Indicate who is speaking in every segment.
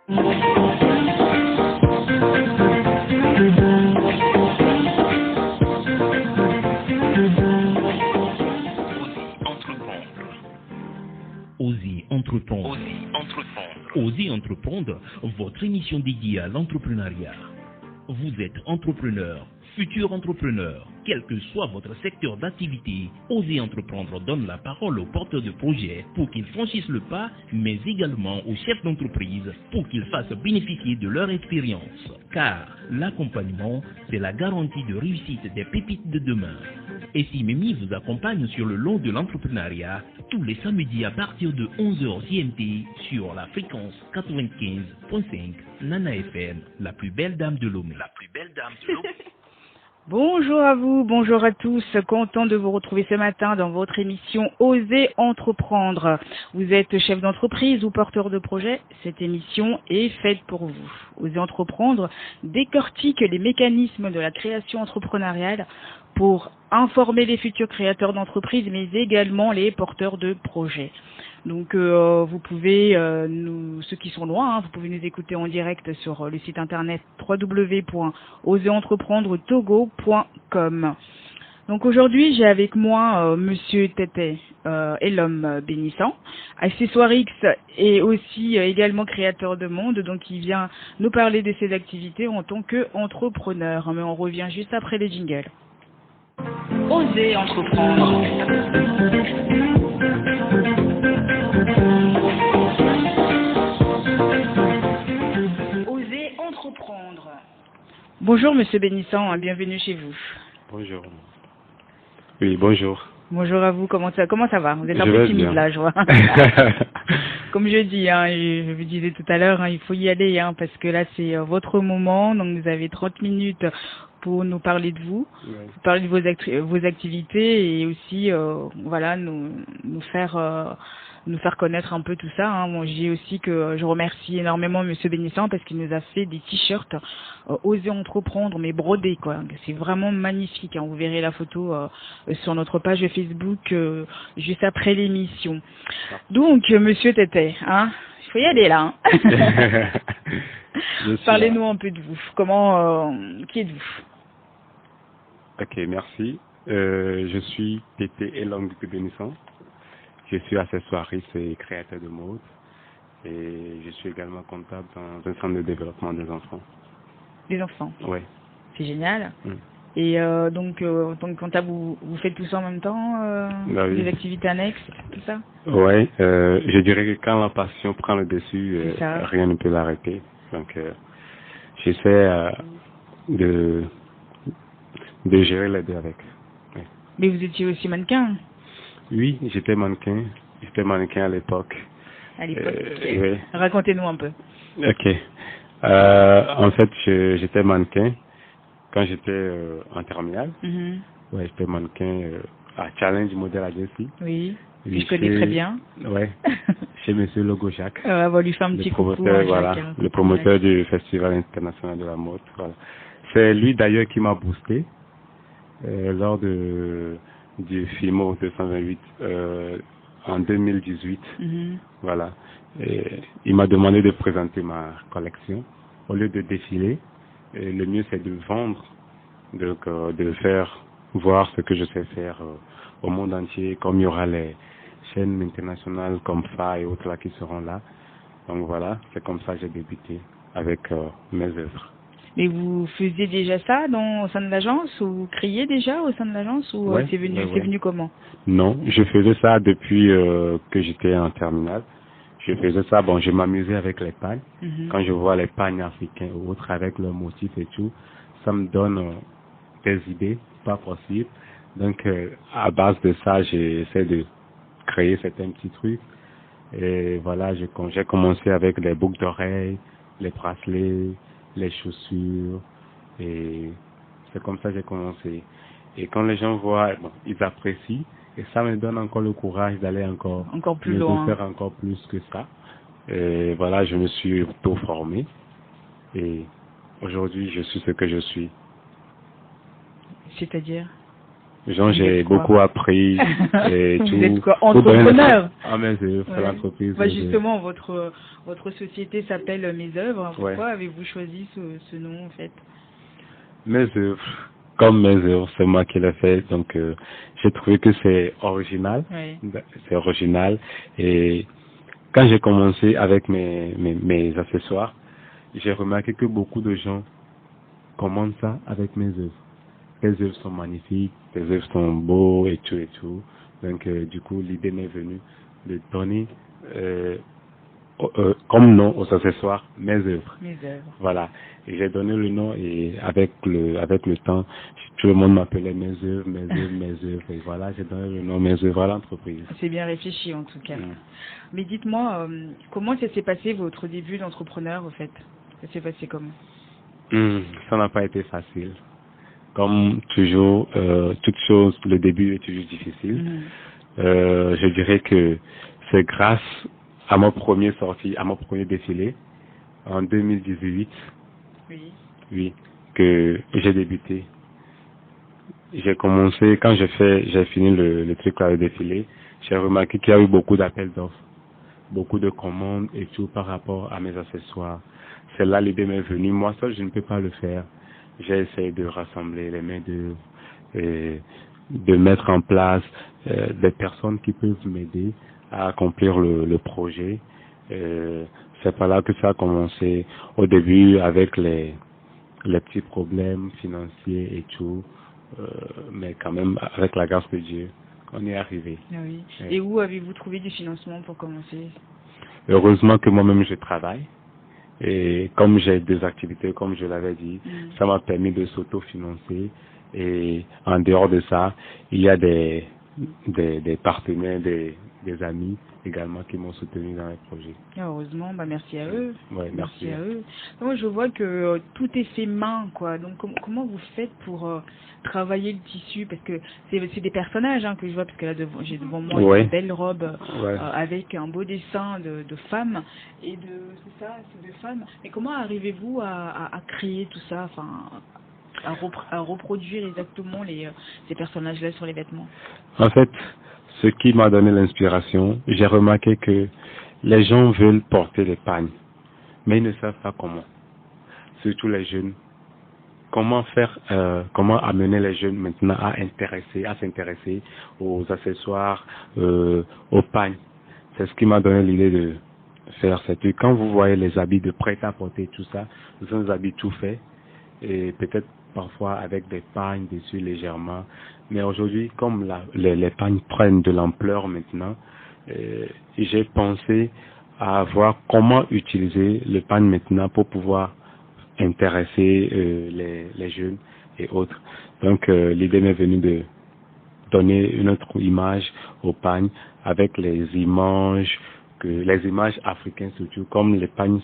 Speaker 1: Osez entreprendre. Osez entreprendre, votre émission dédiée à l'entrepreneuriat. Vous êtes entrepreneur, futur entrepreneur, quel que soit votre secteur d'activité, Osez entreprendre donne la parole aux porteurs de projets pour qu'ils franchissent le pas, mais également aux chefs d'entreprise pour qu'ils fassent bénéficier de leur expérience. Car l'accompagnement, c'est la garantie de réussite des pépites de demain. Et si Mimi vous accompagne sur le long de l'entrepreneuriat, tous les samedis à partir de 11h GMT sur la fréquence 95.5 Nana FM, la plus belle dame de Lomé.
Speaker 2: Bonjour à vous, bonjour à tous, content de vous retrouver ce matin dans votre émission Osez entreprendre. Vous êtes chef d'entreprise ou porteur de projet, cette émission est faite pour vous. Osez entreprendre décortique les mécanismes de la création entrepreneuriale pour informer les futurs créateurs d'entreprises, mais également les porteurs de projets. Donc vous pouvez, ceux qui sont loin, vous pouvez nous écouter en direct sur le site internet www.oseentreprendre-togo.com. Donc aujourd'hui, j'ai avec moi Monsieur Tété Elom Bénissant, accessoire X et aussi également créateur de monde. Donc il vient nous parler de ses activités en tant qu'entrepreneur. Mais on revient juste après les jingles. Osez entreprendre. Osez entreprendre. Bonjour Monsieur Bénissant, bienvenue chez vous.
Speaker 3: Bonjour. Oui, bonjour.
Speaker 2: Bonjour à vous, comment ça va? Vous êtes un peu timide là, je vois. Comme je dis, je vous disais tout à l'heure, il faut y aller, parce que là c'est votre moment, donc vous avez 30 minutes pour nous parler de vous, parler de vos activités et aussi voilà nous faire connaître un peu tout ça. Bon, je dis aussi que je remercie énormément Monsieur Bénissant parce qu'il nous a fait des t-shirts Osez entreprendre mais brodés quoi. C'est vraiment magnifique. Vous verrez la photo sur notre page Facebook juste après l'émission. Donc Monsieur Tété, il faut y aller là. Parlez-nous un peu de vous. Qui êtes-vous?
Speaker 3: Ok, merci. Je suis Tété Elom Bénissant. Je suis accessoiriste et créateur de mode et je suis également comptable dans un centre de développement des enfants.
Speaker 2: Des enfants?
Speaker 3: Oui.
Speaker 2: C'est génial. Et donc, en tant que comptable, vous faites tout ça en même temps,
Speaker 3: oui.
Speaker 2: Des activités annexes, tout ça?
Speaker 3: Oui, je dirais que quand la passion prend le dessus, rien ne peut l'arrêter. Donc, j'essaie de gérer les deux avec. Oui.
Speaker 2: Mais vous étiez aussi mannequin?
Speaker 3: Oui, j'étais mannequin à l'époque.
Speaker 2: À l'époque,
Speaker 3: oui.
Speaker 2: Racontez-nous un peu.
Speaker 3: Ok. En fait, j'étais mannequin quand j'étais en terminale. Ouais, j'étais mannequin à Challenge Model Agency.
Speaker 2: Oui, je connais très bien.
Speaker 3: Ouais, chez Monsieur Logo Jacques.
Speaker 2: On va lui faire un petit coucou.
Speaker 3: Voilà, le promoteur du Festival international de la mode. Voilà. C'est lui d'ailleurs qui m'a boosté lors du FIMO 228 en 2018. Voilà. Et il m'a demandé de présenter ma collection. Au lieu de défiler, le mieux c'est de vendre, donc de faire voir ce que je sais faire au monde entier, comme il y aura les chaînes internationales comme FA et autres là qui seront là. Donc voilà, c'est comme ça que j'ai débuté avec mes œuvres.
Speaker 2: Mais vous faisiez déjà ça au sein de l'agence, ou vous criez déjà au sein de l'agence, ou c'est venu comment? Non,
Speaker 3: je faisais ça depuis que j'étais en terminale. Je faisais ça, je m'amusais avec les pagnes. Quand je vois les pagnes africains ou autres avec leurs motifs et tout, ça me donne des idées, pas possible. Donc, à base de ça, j'essaie de créer certains petits trucs. Et voilà, j'ai commencé avec les boucles d'oreilles, les bracelets, les chaussures, et c'est comme ça que j'ai commencé. Et quand les gens voient, ils apprécient, et ça me donne encore le courage d'aller encore
Speaker 2: plus loin,
Speaker 3: faire encore plus que ça. Et voilà, je me suis auto-formé, et aujourd'hui, je suis ce que je suis.
Speaker 2: C'est-à-dire?
Speaker 3: Genre, j'ai beaucoup appris. Et
Speaker 2: vous êtes quoi, entrepreneur?
Speaker 3: Ah, mes œuvres, c'est l'entreprise.
Speaker 2: Bah, justement, votre société s'appelle Mes œuvres. Pourquoi avez-vous choisi ce nom, en fait?
Speaker 3: Mes œuvres, comme mes œuvres, c'est moi qui l'ai fait. Donc, j'ai trouvé que c'est original. C'est original. Et quand j'ai commencé avec mes accessoires, j'ai remarqué que beaucoup de gens commandent ça avec mes œuvres. Les œuvres sont magnifiques, les œuvres sont beaux et tout et tout. Donc, du coup, l'idée m'est venue de donner comme nom aux accessoires mes œuvres.
Speaker 2: Mes œuvres.
Speaker 3: Voilà. Et j'ai donné le nom et avec le temps, tout le monde m'appelait mes œuvres, mes œuvres, mes œuvres. Et voilà, j'ai donné le nom mes œuvres à l'entreprise.
Speaker 2: C'est bien réfléchi en tout cas. Mais dites-moi, comment ça s'est passé votre début d'entrepreneur au fait? Ça s'est passé comment?
Speaker 3: Ça n'a pas été facile. Comme toujours, toute chose, le début est toujours difficile. Je dirais que c'est grâce à mon premier sortie, à mon premier défilé, en 2018, oui, que j'ai débuté. J'ai commencé, quand j'ai fini le truc là, le défilé, j'ai remarqué qu'il y a eu beaucoup d'appels d'offres, beaucoup de commandes et tout par rapport à mes accessoires. C'est là l'idée m'est venue. Moi seul, je ne peux pas le faire. J'ai essayé de rassembler les mains et de mettre en place des personnes qui peuvent m'aider à accomplir le projet. C'est par là que ça a commencé. Au début, avec les petits problèmes financiers et tout, mais quand même, avec la grâce de Dieu, on est arrivé.
Speaker 2: Oui. Et où avez-vous trouvé du financement pour commencer?
Speaker 3: Heureusement que moi-même, je travaille. Et comme j'ai deux activités, comme je l'avais dit, ça m'a permis de s'autofinancer. Et en dehors de ça, il y a des partenaires, des amis également qui m'ont soutenu dans les projets.
Speaker 2: Heureusement, bah merci à eux.
Speaker 3: Ouais, merci
Speaker 2: à eux. Moi, je vois que tout est fait main, quoi. Donc, comment vous faites pour travailler le tissu? Parce que c'est des personnages que je vois, parce que là, j'ai devant moi une belle robe avec un beau dessin de femmes et c'est de femmes. Mais comment arrivez-vous à créer tout ça, enfin, à reproduire exactement ces personnages-là sur les vêtements?
Speaker 3: En fait, ce qui m'a donné l'inspiration, j'ai remarqué que les gens veulent porter les pagnes, mais ils ne savent pas comment. Surtout les jeunes. Comment amener les jeunes maintenant à s'intéresser aux accessoires, aux pagnes. C'est ce qui m'a donné l'idée de faire ça. Quand vous voyez les habits de prêt-à-porter, tout ça, ce sont des habits tout faits et peut-être parfois avec des pagnes dessus légèrement. Mais aujourd'hui, comme les pagnes prennent de l'ampleur maintenant, j'ai pensé à voir comment utiliser le pagne maintenant pour pouvoir intéresser les jeunes et autres. Donc l'idée m'est venue de donner une autre image au pagne avec les images africaines surtout, comme les pagnes,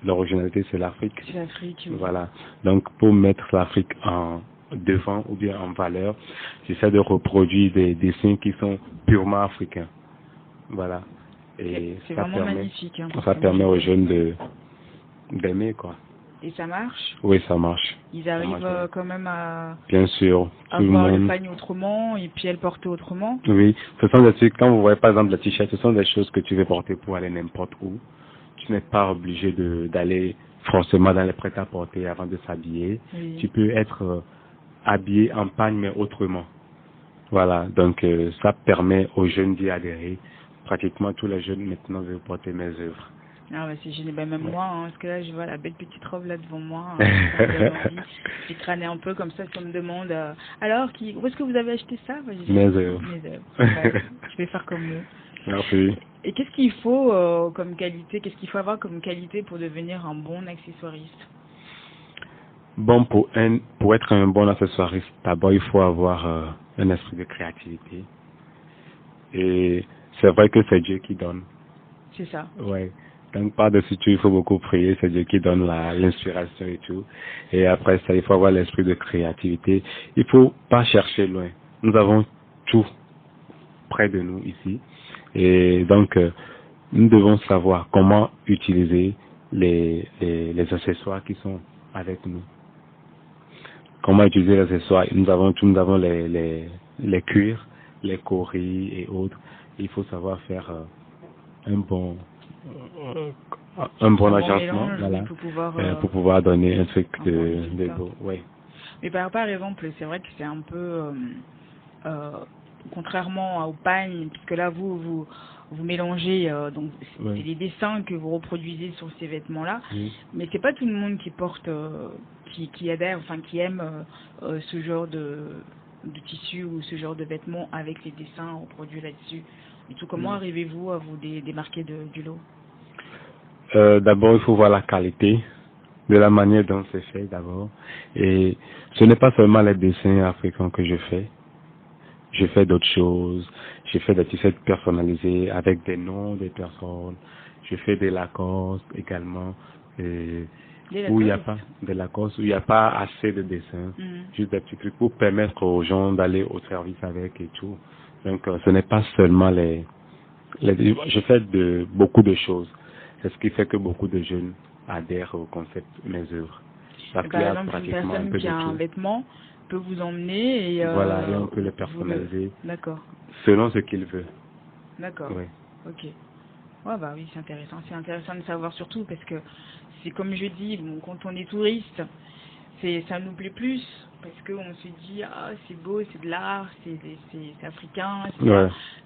Speaker 3: l'originalité c'est l'Afrique.
Speaker 2: C'est l'Afrique. Oui.
Speaker 3: Voilà. Donc pour mettre l'Afrique en devant ou bien en valeur, j'essaie de reproduire des dessins qui sont purement africains. Voilà. Et
Speaker 2: c'est vraiment magnifique.
Speaker 3: Ça permet aux jeunes d'aimer, quoi.
Speaker 2: Et ça marche?
Speaker 3: Oui, ça marche.
Speaker 2: Ils arrivent quand même à...
Speaker 3: Bien sûr.
Speaker 2: À voir le pagne autrement et puis à le porter autrement?
Speaker 3: Oui. Ce sont des trucs, quand vous voyez par exemple la t-shirt, ce sont des choses que tu veux porter pour aller n'importe où. Tu n'es pas obligé d'aller forcément dans les prêt-à-porter avant de s'habiller. Oui. Tu peux être habillé en pagne mais autrement. Voilà. Donc ça permet aux jeunes d'y adhérer. Pratiquement tous les jeunes maintenant veulent porter mes œuvres.
Speaker 2: Ah ouais, c'est génial. Même moi, parce que là, je vois la belle petite robe là devant moi. J'ai crâné un peu comme ça, si on me demande. Alors, où est-ce que vous avez acheté ça?
Speaker 3: Mes œuvres.
Speaker 2: Je vais faire comme eux.
Speaker 3: Merci.
Speaker 2: Et qu'est-ce qu'il faut comme qualité? Qu'est-ce qu'il faut avoir comme qualité pour devenir un bon accessoiriste?
Speaker 3: Bon, pour être un bon accessoiriste, d'abord, il faut avoir un esprit de créativité. Et c'est vrai que c'est Dieu qui donne.
Speaker 2: C'est ça.
Speaker 3: Ouais. Donc, par-dessus tout, il faut beaucoup prier, c'est Dieu qui donne l'inspiration et tout. Et après ça, il faut avoir l'esprit de créativité. Il faut pas chercher loin. Nous avons tout près de nous ici. Et donc, nous devons savoir comment utiliser les accessoires qui sont avec nous. Comment utiliser les accessoires? Nous avons les cuirs, les coris et autres. Il faut savoir faire un bon agencement, voilà, pour pouvoir donner un truc de beau. Ouais.
Speaker 2: Mais par exemple, c'est vrai que c'est un peu contrairement au pagne, puisque là vous mélangez donc c'est les dessins que vous reproduisez sur ces vêtements-là, mais c'est pas tout le monde qui porte, qui adhère, enfin qui aime ce genre de tissu ou ce genre de vêtements avec les dessins reproduits là-dessus. Et tout, comment arrivez-vous à vous démarquer du lot?
Speaker 3: D'abord, il faut voir la qualité de la manière dont c'est fait d'abord. Et ce n'est pas seulement les dessins africains que je fais. Je fais d'autres choses. Je fais des t-shirts personnalisés avec des noms des personnes. Je fais des Lacoste également. Où il n'y a pas de Lacoste, où il n'y a pas assez de dessins. Juste des petits trucs pour permettre aux gens d'aller au service avec et tout. Donc, ce n'est pas seulement je fais beaucoup de choses. C'est ce qui fait que beaucoup de jeunes adhèrent au concept mes œuvres.
Speaker 2: Parce par exemple, une personne qui a un vêtement peut vous emmener et
Speaker 3: voilà, et on peut le personnaliser.
Speaker 2: D'accord.
Speaker 3: Selon ce qu'il veut.
Speaker 2: D'accord. Oui. Ok. Ouais, bah oui, c'est intéressant. C'est intéressant de savoir surtout parce que c'est comme je dis, bon, quand on est touriste, ça nous plaît plus parce qu'on se dit c'est beau, c'est de l'art, c'est africain,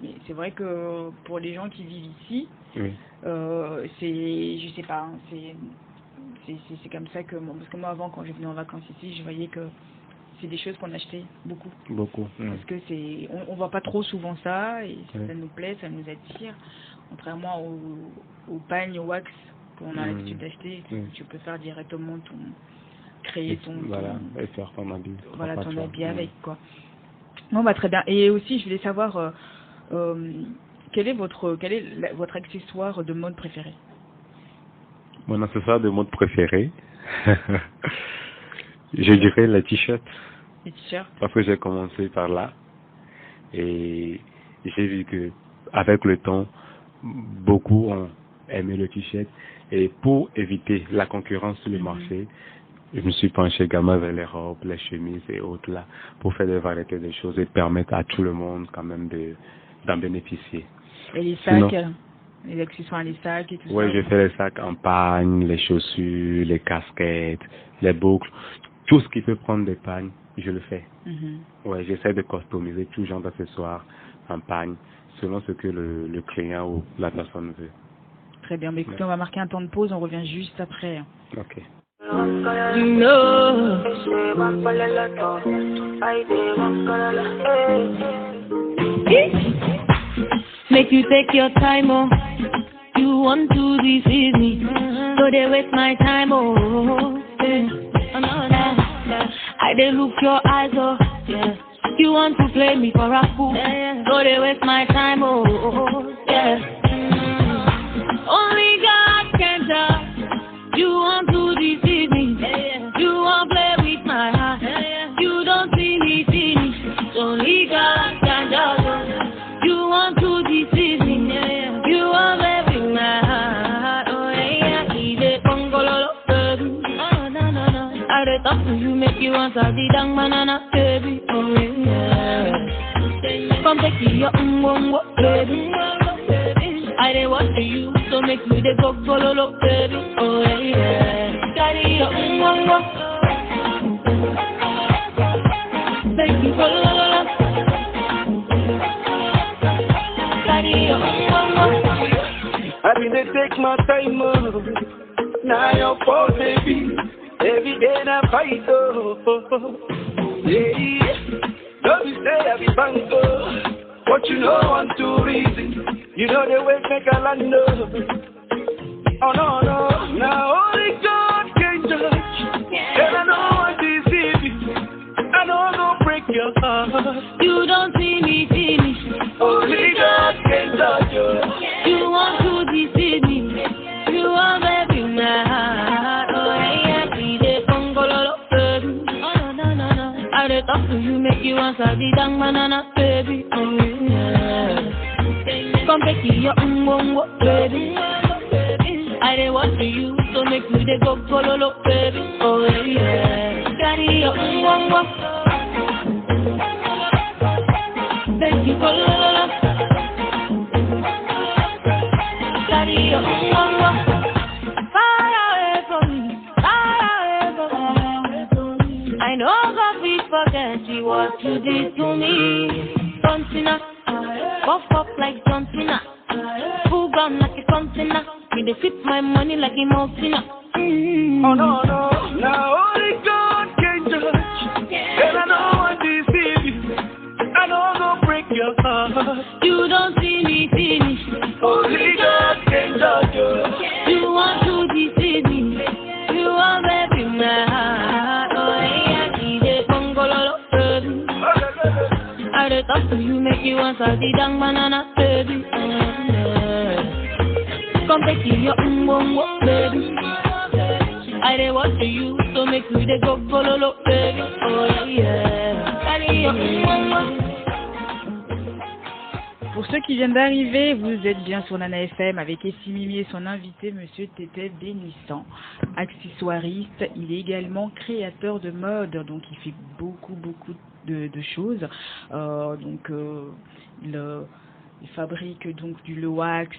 Speaker 2: mais c'est vrai que pour les gens qui vivent ici, c'est, je sais pas, c'est comme ça que parce que moi avant quand je venais en vacances ici, je voyais que c'est des choses qu'on achetait beaucoup. Parce que on voit pas trop souvent ça et ça nous plaît, ça nous attire, contrairement au pagne, au wax qu'on a l'habitude d'acheter. Tu peux faire directement créer ton
Speaker 3: et faire ton habit.
Speaker 2: Voilà, ton habit avec quoi. Bon bah très bien. Et aussi je voulais savoir quel est votre accessoire de mode préféré?
Speaker 3: Mon accessoire de mode préféré, je dirais les t-shirts.
Speaker 2: Les t-shirts.
Speaker 3: Parce que j'ai commencé par là et j'ai vu que avec le temps, beaucoup ont aimé le t-shirt et pour éviter la concurrence sur le marché, je me suis penché également vers les robes, les chemises et autres là pour faire des variétés de choses et permettre à tout le monde quand même d'en bénéficier.
Speaker 2: Et les sacs, les accessoires, les sacs et tout ça?
Speaker 3: Oui, je fais les sacs en pagne, les chaussures, les casquettes, les boucles, tout ce qui peut prendre des pagnes, je le fais. Ouais, j'essaie de customiser tout genre d'accessoires en pagne selon ce que le client ou la personne veut.
Speaker 2: Très bien, mais écoutez, on va marquer un temps de pause, on revient juste après.
Speaker 3: Ok.
Speaker 4: Make you take your time, oh. You want to deceive me, so they waste my time, oh. I they look your eyes, oh. You want to play me for a fool, so they waste my time, oh. Only God can judge. You want to deceive me, you want to play with my heart. You don't see me, only God can judge. You want to deceive me, you want to play with my heart. Oh yeah, he's a bungalow, baby. Oh no. I talk to you, make you want to the dang banana, baby. Oh yeah. Come take your baby. I dey want to you, so make me the go baby. Oh yeah. Carry your make you carry your
Speaker 5: I mean they take my time, oh. Now your fault, baby. Every day I fight, oh. Yeah. Don't you say I be bango. But you know one, two reasons. You know the way make a land up. Oh no. Now only God can judge. And I know I deceive you. I know I'm gonna break your heart.
Speaker 4: You don't see me.
Speaker 5: Only God can judge you.
Speaker 4: You want to deceive me. You want baby my heart. Oh yeah, be the bungalow, baby. Oh no. I dey talk to you, make you answer the dang banana, baby. Oh yeah. Come back to your baby. I dey want to you, so make me the go baby. Oh yeah. Carry your like you follow. Daddy, far away from me, I know God will forget you what you did to me. John Cena, buff up like John Cena, full ground like a container. Me they fit my money like a mountain.
Speaker 5: Oh no, no, now only God can judge, and I know I deceive you. I know I'm gonna break your heart.
Speaker 4: You don't see me finish.
Speaker 5: Only God can judge you.
Speaker 4: You want to deceive me. You want to break my heart. Oh yeah, DJ Congololo, baby. I dey talk to you, make you answer the dang banana, baby. Come take your baby. I dey watch you, so make you dey go follow, baby. Oh yeah.
Speaker 2: Pour ceux qui viennent d'arriver, vous êtes bien sur Nana FM avec Essie Mimi et son invité, Monsieur Tété Bénissant, accessoiriste. Il est également créateur de mode, donc il fait beaucoup de choses. Il fabrique donc du low wax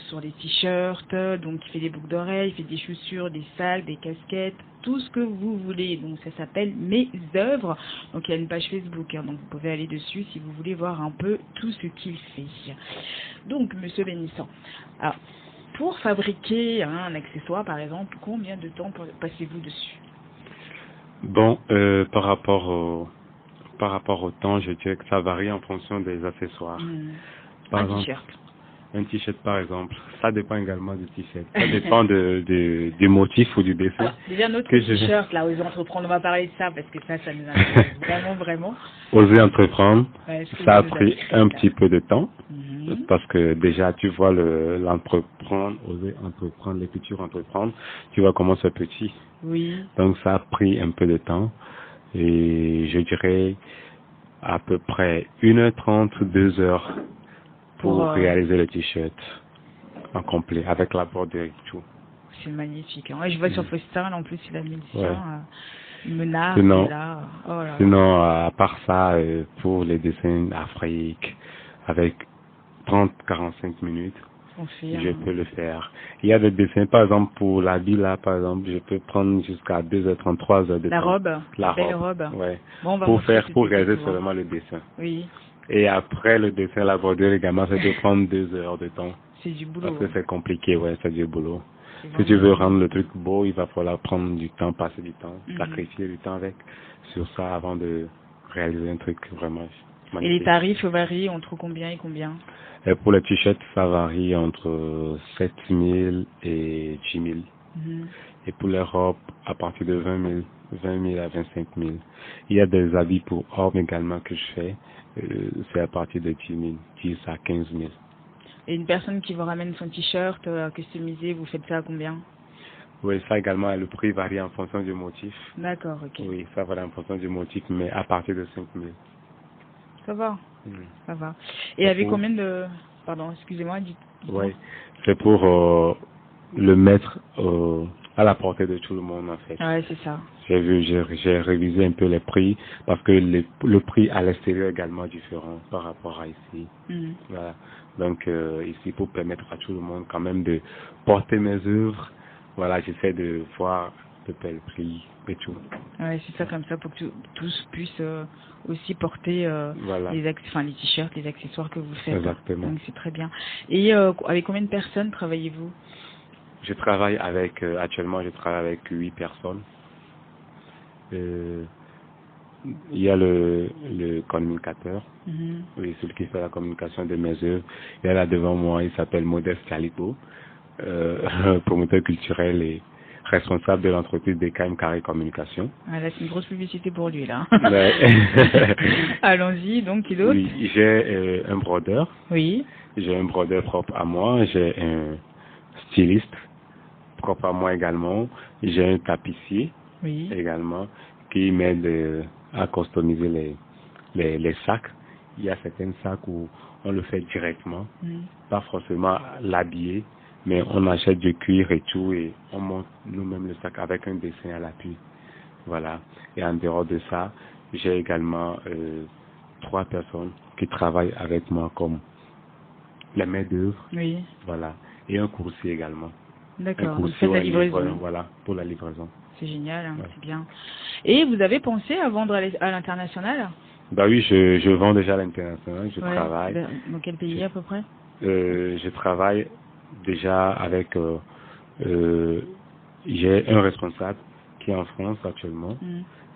Speaker 2: sur les t-shirts, donc il fait des boucles d'oreilles, il fait des chaussures, des sacs, des casquettes, tout ce que vous voulez. Donc ça s'appelle Mes œuvres. Donc il y a une page Facebook, donc vous pouvez aller dessus si vous voulez voir un peu tout ce qu'il fait. Donc Monsieur Bénissant, alors, pour fabriquer un accessoire par exemple, combien de temps passez-vous dessus?
Speaker 3: Bon, par rapport au temps, je dirais que ça varie en fonction des accessoires. Par exemple,
Speaker 2: t-shirt.
Speaker 3: Un t-shirt par exemple, ça dépend également du t-shirt. Ça dépend du motif ou du dessin.
Speaker 2: Alors, déjà notre t-shirt là, Oser entreprendre, on va parler de ça parce que ça nous intéresse vraiment.
Speaker 3: Oser entreprendre,
Speaker 2: ouais,
Speaker 3: ça a pris un petit peu de temps parce que déjà tu vois l'entreprendre, oser entreprendre, l'écriture entreprendre, tu vois comment c'est petit.
Speaker 2: Oui.
Speaker 3: Donc ça a pris un peu de temps. Et je dirais à peu près 1h30, 2h pour réaliser le t-shirt en complet, avec la bordure et tout.
Speaker 2: C'est magnifique. Ouais, je vois sur Festin, en plus, il a mis le une menace.
Speaker 3: Sinon, à part ça, pour les dessins d'Afrique, avec 30-45 minutes, je peux le faire. Il y a des dessins, par exemple, pour l'habit, là, par exemple, je peux prendre jusqu'à 2h30, 3h de temps.
Speaker 2: La robe.
Speaker 3: Ouais.
Speaker 2: Bon,
Speaker 3: pour réaliser seulement le dessin.
Speaker 2: Oui.
Speaker 3: Et après le dessin, la bordure également, ça peut prendre 2 heures de temps.
Speaker 2: C'est du boulot.
Speaker 3: Parce que c'est compliqué, c'est du boulot. Si tu veux rendre le truc beau, il va falloir prendre du temps, passer du temps, sacrifier du temps sur ça avant de réaliser un truc vraiment magnifique.
Speaker 2: Et les tarifs varient entre combien et combien?
Speaker 3: Et pour les t-shirts, ça varie entre 7 000 et 10 000. Et pour les robes, à partir de 20 000 à 25 000. Il y a des habits pour hommes également que je fais. C'est à partir de 10 à 15 000.
Speaker 2: Et une personne qui vous ramène son t-shirt customisé, vous faites ça à combien?
Speaker 3: Oui, ça également, le prix varie en fonction du motif.
Speaker 2: D'accord, ok.
Speaker 3: Oui, ça varie en fonction du motif, mais à partir de 5 000.
Speaker 2: Ça va. Ça va. Et avec combien de... Pardon, excusez-moi.
Speaker 3: Oui, c'est pour le mettre à la portée de tout le monde, en fait.
Speaker 2: Ouais, c'est ça.
Speaker 3: J'ai révisé un peu les prix, parce que le prix à l'extérieur est également différent par rapport à ici. Voilà. Donc, ici, pour permettre à tout le monde quand même de porter mes œuvres, voilà, j'essaie de voir de quel prix et tout.
Speaker 2: Ouais, c'est ça, comme ça, pour que tous puissent aussi porter les t-shirts, les accessoires que vous faites.
Speaker 3: Exactement.
Speaker 2: Donc, c'est très bien. Et avec combien de personnes travaillez-vous?
Speaker 3: Je travaille actuellement, je travaille avec 8 personnes. Il y a le communicateur, oui, celui qui fait la communication de mes œuvres. Il y a là devant moi, il s'appelle Modeste Calipo, promoteur culturel et responsable de l'entreprise DKM Carré Communication.
Speaker 2: Ah, là, c'est une grosse publicité pour lui, là. Allons-y, donc, qui d'autre?
Speaker 3: Oui, j'ai un brodeur.
Speaker 2: Oui.
Speaker 3: J'ai un brodeur propre à moi. J'ai un styliste propre à moi également. J'ai un tapissier également qui m'aide à customiser les sacs. Il y a certains sacs où on le fait directement, pas forcément l'habiller, mais on achète du cuir et tout et on monte nous-mêmes le sac avec un dessin à l'appui. Voilà. Et en dehors de ça, j'ai également 3 personnes qui travaillent avec moi comme les mains d'œuvre.
Speaker 2: Oui.
Speaker 3: Voilà. Et un coursier également.
Speaker 2: D'accord. Vous faites la livraison.
Speaker 3: Voilà, pour la livraison.
Speaker 2: C'est génial, hein, c'est bien. Et vous avez pensé à vendre à l'international?
Speaker 3: Bah oui, je vends déjà à l'international, je travaille.
Speaker 2: Dans quel pays à peu près?
Speaker 3: Je travaille déjà avec... j'ai un responsable qui est en France actuellement.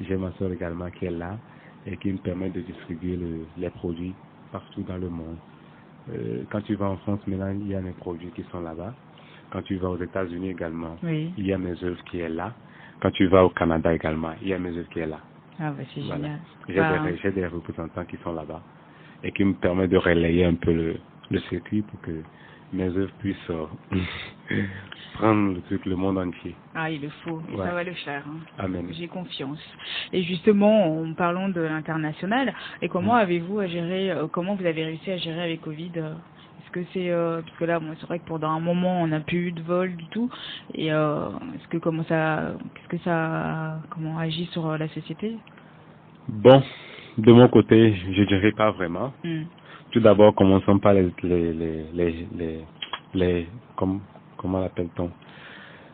Speaker 3: J'ai ma soeur également qui est là et qui me permet de distribuer les produits partout dans le monde. Quand tu vas en France, maintenant, il y a mes produits qui sont là-bas. Quand tu vas aux États-Unis également, il y a mes œuvres qui est là. Quand tu vas au Canada également, il y a mes œuvres qui est là.
Speaker 2: Ah bah c'est génial.
Speaker 3: J'ai des représentants qui sont là-bas et qui me permettent de relayer un peu le circuit pour que mes œuvres puissent prendre le monde entier.
Speaker 2: Ah, il le faut. Et ça va le faire. Hein.
Speaker 3: Amen.
Speaker 2: J'ai confiance. Et justement, en parlant de l'international, et comment avez-vous à gérer, comment vous avez réussi à gérer avec Covid? Est-ce que c'est parce que là, bon, c'est vrai que pendant un moment, on n'a plus eu de vol du tout. Et est-ce que comment agit sur la société? Bon,
Speaker 3: de mon côté, je dirais pas vraiment. Tout d'abord, commençons par comment l'appelle-t-on?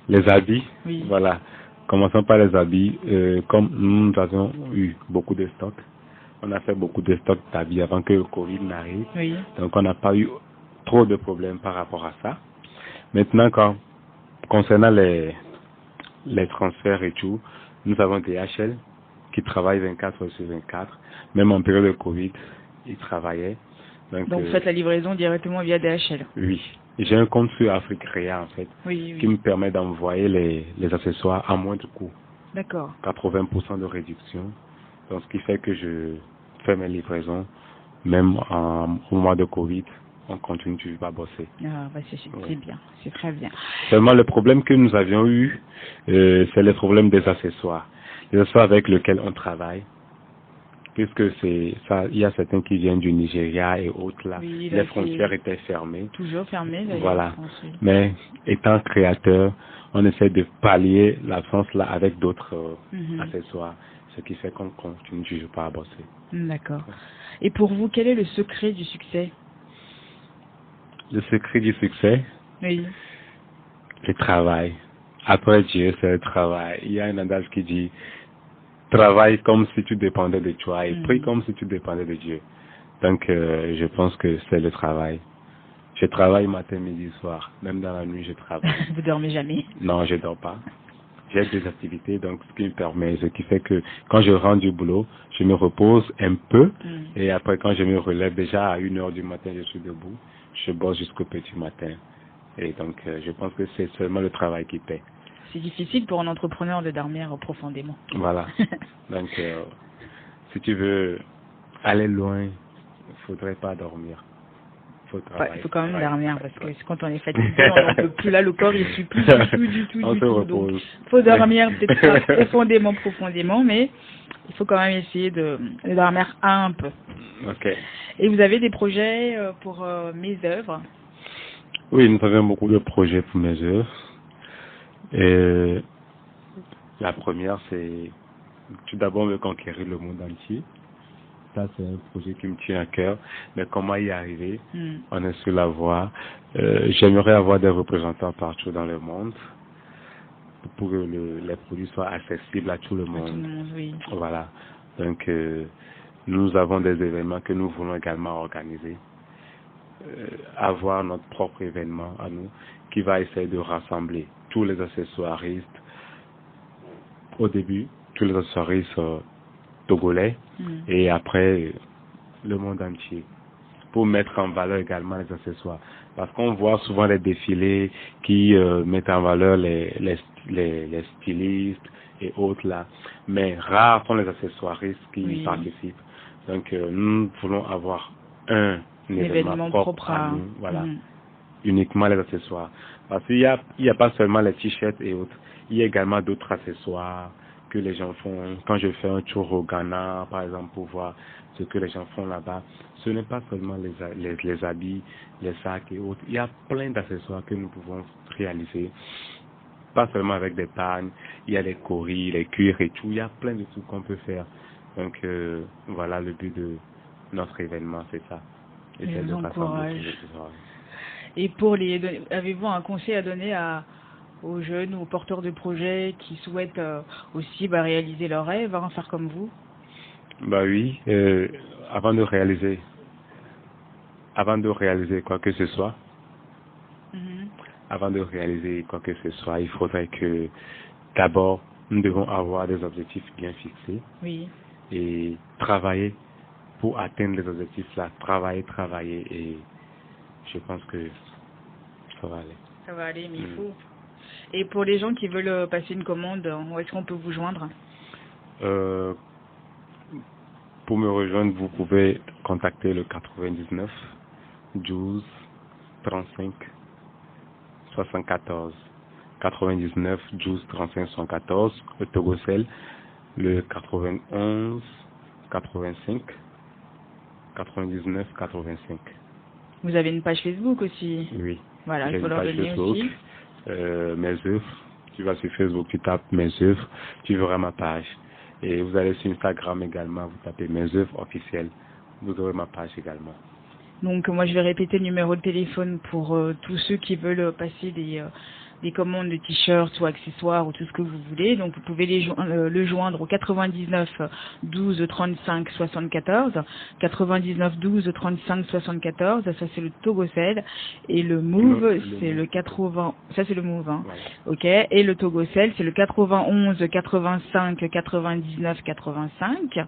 Speaker 3: Les habits.
Speaker 2: Oui.
Speaker 3: Voilà. Commençons par les habits. Comme nous avions eu beaucoup de stocks, on a fait beaucoup de stocks d'habits avant que le Covid n'arrive.
Speaker 2: Oui.
Speaker 3: Donc, on n'a pas eu trop de problèmes par rapport à ça. Maintenant, concernant les transferts et tout, nous avons DHL qui travaillent 24 heures sur 24. Même en période de Covid, ils travaillaient. Donc
Speaker 2: vous faites la livraison directement via DHL?
Speaker 3: Oui. J'ai un compte sur Africrea, en fait, qui me permet d'envoyer les accessoires à moindre coût.
Speaker 2: D'accord.
Speaker 3: 80% de réduction. Donc, ce qui fait que je fais mes livraisons, même au mois de Covid, on continue toujours à bosser.
Speaker 2: Ah, bah c'est bien, c'est très bien.
Speaker 3: Seulement, le problème que nous avions eu, c'est le problème des accessoires. Les accessoires avec lesquels on travaille. Puisque il y a certains qui viennent du Nigeria et autres là, les frontières étaient fermées.
Speaker 2: Toujours fermées, d'ailleurs.
Speaker 3: Voilà. Mais étant créateur, on essaie de pallier l'absence là avec d'autres accessoires, ce qui fait qu'on continue toujours pas à bosser.
Speaker 2: D'accord. Et pour vous, quel est le secret du succès?
Speaker 3: Le secret du succès?
Speaker 2: Oui.
Speaker 3: Le travail. Après Dieu, c'est le travail. Il y a un adage qui dit travaille comme si tu dépendais de toi et prie comme si tu dépendais de Dieu. Donc, je pense que c'est le travail. Je travaille matin, midi, soir. Même dans la nuit, je travaille.
Speaker 2: Vous dormez jamais?
Speaker 3: Non, je dors pas. J'ai des activités, donc ce qui fait que quand je rentre du boulot, je me repose un peu. Et après, quand je me relève, déjà à 1h du matin, je suis debout. Je bosse jusqu'au petit matin. Et donc, je pense que c'est seulement le travail qui paie.
Speaker 2: C'est difficile pour un entrepreneur de dormir profondément.
Speaker 3: Voilà. Donc, si tu veux aller loin, il ne faudrait pas dormir.
Speaker 2: Il faut quand même dormir parce que quand on est fatigué, on n'en peut plus. Là, le corps, il ne suit plus du tout.
Speaker 3: On se repose.
Speaker 2: Donc, il faut dormir peut-être pas profondément, mais il faut quand même essayer de dormir un peu.
Speaker 3: Ok.
Speaker 2: Et vous avez des projets pour mes œuvres?
Speaker 3: Oui, nous avons beaucoup de projets pour mes œuvres. Et la première, c'est tout d'abord de conquérir le monde entier. Ça, c'est un projet qui me tient à cœur. Mais comment y arriver? On est sur la voie. J'aimerais avoir des représentants partout dans le monde pour que les produits soient accessibles à tout le monde.
Speaker 2: À tout le monde, oui.
Speaker 3: Voilà. Donc, nous avons des événements que nous voulons également organiser. Avoir notre propre événement à nous qui va essayer de rassembler tous les accessoiristes au début, tous les accessoiristes togolais et après le monde entier pour mettre en valeur également les accessoires. Parce qu'on voit souvent les défilés qui mettent en valeur les stylistes et autres là, mais rares sont les accessoiristes qui participent. Donc nous voulons avoir un événement propre à nous, voilà, uniquement les accessoires. Parce qu'il y a pas seulement les t-shirts et autres, il y a également d'autres accessoires que les gens font. Quand je fais un tour au Ghana, par exemple, pour voir ce que les gens font là-bas, ce n'est pas seulement les habits, les sacs et autres. Il y a plein d'accessoires que nous pouvons réaliser. Pas seulement avec des pagnes, il y a les coris, les cuirs et tout. Il y a plein de trucs qu'on peut faire. Donc voilà le but de notre événement, c'est ça.
Speaker 2: Je vous encourage. Et avez-vous un conseil à donner aux jeunes ou aux porteurs de projets qui souhaitent aussi réaliser leurs rêves, faire comme vous?
Speaker 3: Oui, avant de réaliser quoi que ce soit, il faudrait que d'abord nous devons avoir des objectifs bien fixés.
Speaker 2: Oui.
Speaker 3: Et travailler pour atteindre les objectifs là, travailler et je pense que ça va aller.
Speaker 2: Ça va aller, mais il faut. Et pour les gens qui veulent passer une commande, où est-ce qu'on peut vous joindre?
Speaker 3: Pour me rejoindre, vous pouvez contacter le 99 12 35 74. 99 12 35 74. Le Togocel, le 91 85 99 85.
Speaker 2: Vous avez une page Facebook aussi?
Speaker 3: Oui.
Speaker 2: Voilà, il faut leur donner aussi.
Speaker 3: Mes œuvres, tu vas sur Facebook, tu tapes mes œuvres, tu verras ma page. Et vous allez sur Instagram également, vous tapez mes œuvres officielles, vous aurez ma page également.
Speaker 2: Donc moi je vais répéter le numéro de téléphone pour tous ceux qui veulent passer des commandes de t-shirts ou accessoires ou tout ce que vous voulez. Donc vous pouvez le joindre au 99 12 35 74, 99 12 35 74, ça c'est le Togocel, et le Move c'est le 80, ça c'est le Move, hein. Voilà. Ok, et le Togocel c'est le 91 85 99 85.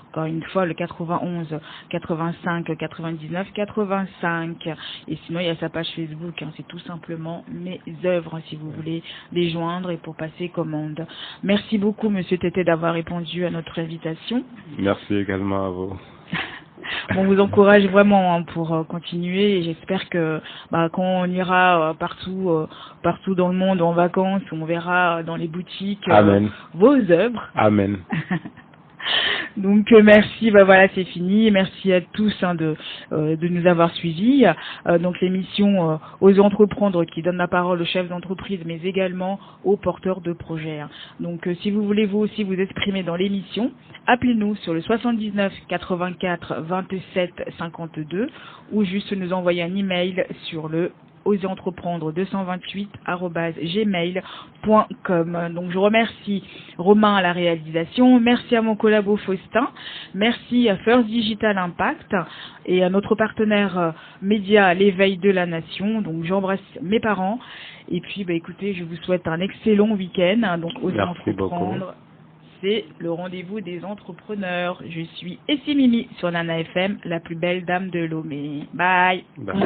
Speaker 2: Encore une fois le 91 85 99 85. Et sinon il y a sa page Facebook, hein, c'est tout simplement mes œuvres si vous voulez les joindre et pour passer commande. Merci beaucoup Monsieur Tété d'avoir répondu à notre invitation.
Speaker 3: Merci également à vous.
Speaker 2: On vous encourage vraiment pour continuer et j'espère que quand on ira partout dans le monde en vacances, on verra dans les boutiques vos œuvres.
Speaker 3: Amen.
Speaker 2: Donc merci, voilà c'est fini. Merci à tous de nous avoir suivis. Donc l'émission Osez entreprendre qui donne la parole aux chefs d'entreprise mais également aux porteurs de projets. Donc si vous voulez vous aussi vous exprimer dans l'émission, appelez-nous sur le 79 84 27 52 ou juste nous envoyer un email sur le osezentreprendre228@gmail.com. Donc je remercie Romain à la réalisation, merci à mon collabo Faustin, merci à First Digital Impact et à notre partenaire média l'éveil de la nation. Donc j'embrasse mes parents et puis écoutez, je vous souhaite un excellent week-end. Donc Osez entreprendre, c'est le rendez-vous des entrepreneurs. Je suis Essie Mimi sur Nana FM, la plus belle dame de Lomé. Bye.
Speaker 3: Bye.